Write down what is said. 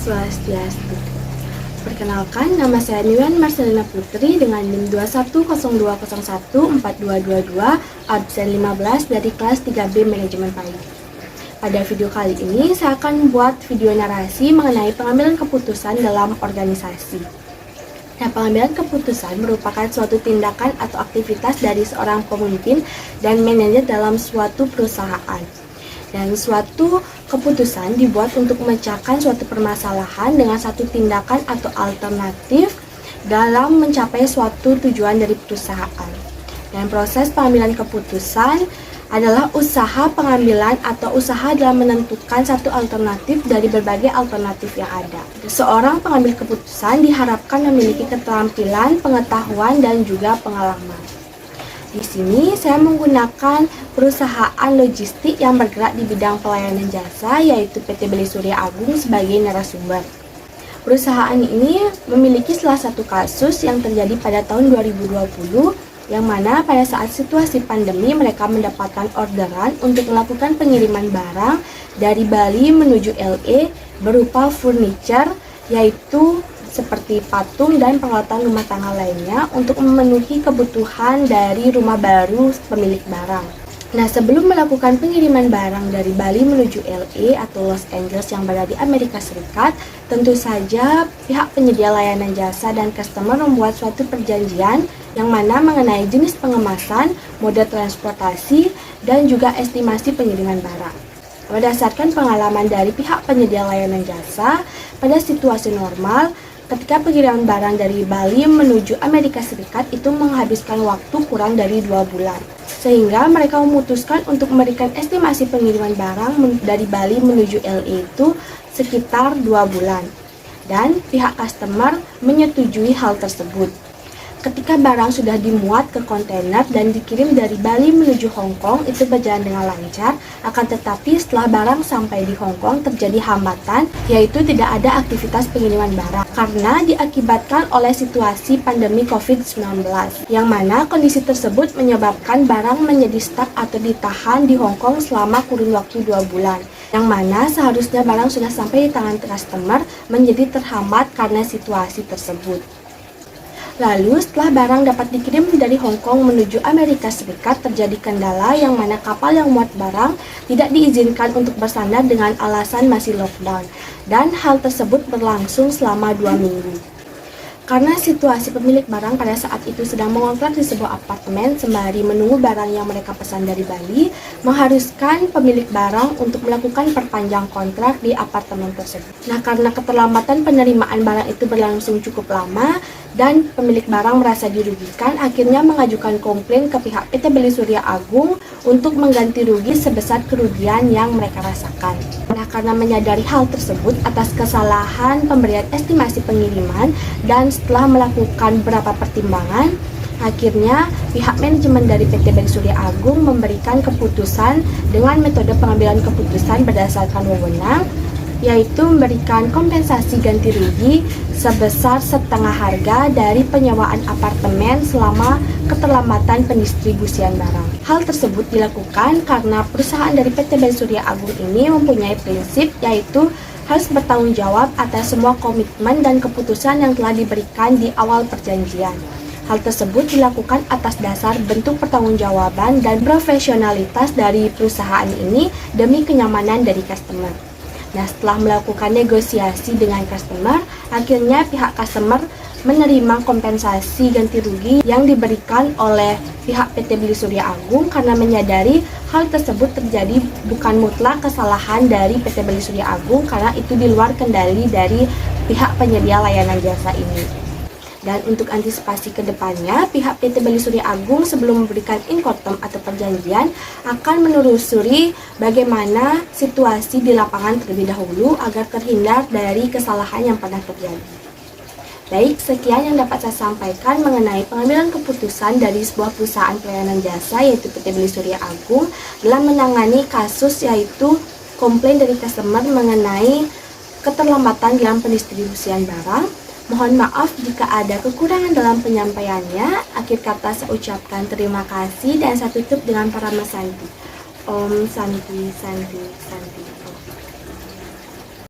Swastiastu. Perkenalkan, nama saya Niwan Marcelina Putri dengan NIM 2102014222, absen 15 dari kelas 3B Manajemen Pagi. Pada video kali ini, saya akan membuat video narasi mengenai pengambilan keputusan dalam organisasi. Nah, pengambilan keputusan merupakan suatu tindakan atau aktivitas dari seorang pemimpin dan manajer dalam suatu perusahaan. Dan suatu keputusan dibuat untuk memecahkan suatu permasalahan dengan satu tindakan atau alternatif dalam mencapai suatu tujuan dari perusahaan. Dan proses pengambilan keputusan adalah usaha pengambilan atau usaha dalam menentukan satu alternatif dari berbagai alternatif yang ada. Seorang pengambil keputusan diharapkan memiliki keterampilan, pengetahuan, dan juga pengalaman. Di sini saya menggunakan perusahaan logistik yang bergerak di bidang pelayanan jasa, yaitu PT Beli Surya Agung sebagai narasumber. Perusahaan ini memiliki salah satu kasus yang terjadi pada tahun 2020, yang mana pada saat situasi pandemi mereka mendapatkan orderan untuk melakukan pengiriman barang dari Bali menuju LA berupa furniture, yaitu seperti patung dan peralatan rumah tangga lainnya untuk memenuhi kebutuhan dari rumah baru pemilik barang. Nah, sebelum melakukan pengiriman barang dari Bali menuju LA atau Los Angeles yang berada di Amerika Serikat, tentu saja pihak penyedia layanan jasa dan customer membuat suatu perjanjian yang mana mengenai jenis pengemasan, mode transportasi, dan juga estimasi pengiriman barang. Berdasarkan pengalaman dari pihak penyedia layanan jasa, pada situasi normal, ketika pengiriman barang dari Bali menuju Amerika Serikat itu menghabiskan waktu kurang dari 2 bulan. Sehingga mereka memutuskan untuk memberikan estimasi pengiriman barang dari Bali menuju LA itu sekitar 2 bulan. Dan pihak customer menyetujui hal tersebut. Ketika barang sudah dimuat ke kontainer dan dikirim dari Bali menuju Hong Kong, itu berjalan dengan lancar. Akan tetapi setelah barang sampai di Hong Kong terjadi hambatan, yaitu tidak ada aktivitas pengiriman barang karena diakibatkan oleh situasi pandemi COVID-19, yang mana kondisi tersebut menyebabkan barang menjadi stuck atau ditahan di Hong Kong selama kurun waktu 2 bulan. Yang mana seharusnya barang sudah sampai di tangan customer menjadi terhambat karena situasi tersebut. Lalu setelah barang dapat dikirim dari Hong Kong menuju Amerika Serikat, terjadi kendala yang mana kapal yang muat barang tidak diizinkan untuk bersandar dengan alasan masih lockdown. Dan hal tersebut berlangsung selama 2 minggu. Karena situasi pemilik barang pada saat itu sedang mengontrak di sebuah apartemen sembari menunggu barang yang mereka pesan dari Bali, mengharuskan pemilik barang untuk melakukan perpanjang kontrak di apartemen tersebut. Nah, karena keterlambatan penerimaan barang itu berlangsung cukup lama dan pemilik barang merasa dirugikan, akhirnya mengajukan komplain ke pihak PT Beli Surya Agung untuk mengganti rugi sebesar kerugian yang mereka rasakan. Nah, karena menyadari hal tersebut atas kesalahan pemberian estimasi pengiriman dan setelah melakukan beberapa pertimbangan, akhirnya pihak manajemen dari PT Beli Surya Agung memberikan keputusan dengan metode pengambilan keputusan berdasarkan wewenang, yaitu memberikan kompensasi ganti rugi sebesar setengah harga dari penyewaan apartemen selama keterlambatan pendistribusian barang. Hal tersebut dilakukan karena perusahaan dari PT Beli Surya Agung ini mempunyai prinsip, yaitu harus bertanggung jawab atas semua komitmen dan keputusan yang telah diberikan di awal perjanjian. Hal tersebut dilakukan atas dasar bentuk pertanggungjawaban dan profesionalitas dari perusahaan ini demi kenyamanan dari customer. Nah, setelah melakukan negosiasi dengan customer, akhirnya pihak customer menerima kompensasi ganti rugi yang diberikan oleh pihak PT Beli Surya Agung karena menyadari hal tersebut terjadi bukan mutlak kesalahan dari PT Beli Surya Agung karena itu di luar kendali dari pihak penyedia layanan jasa ini. Dan untuk antisipasi ke depannya, pihak PT Beli Surya Agung sebelum memberikan inkoterm atau perjanjian akan menelusuri bagaimana situasi di lapangan terlebih dahulu agar terhindar dari kesalahan yang pernah terjadi. Baik, sekian yang dapat saya sampaikan mengenai pengambilan keputusan dari sebuah perusahaan pelayanan jasa yaitu PT Beli Surya Agung dalam menangani kasus yaitu komplain dari customer mengenai keterlambatan dalam pendistribusian barang. Mohon maaf jika ada kekurangan dalam penyampaiannya. Akhir kata saya ucapkan terima kasih dan saya tutup dengan para Santi. Om Santi Santi Santi.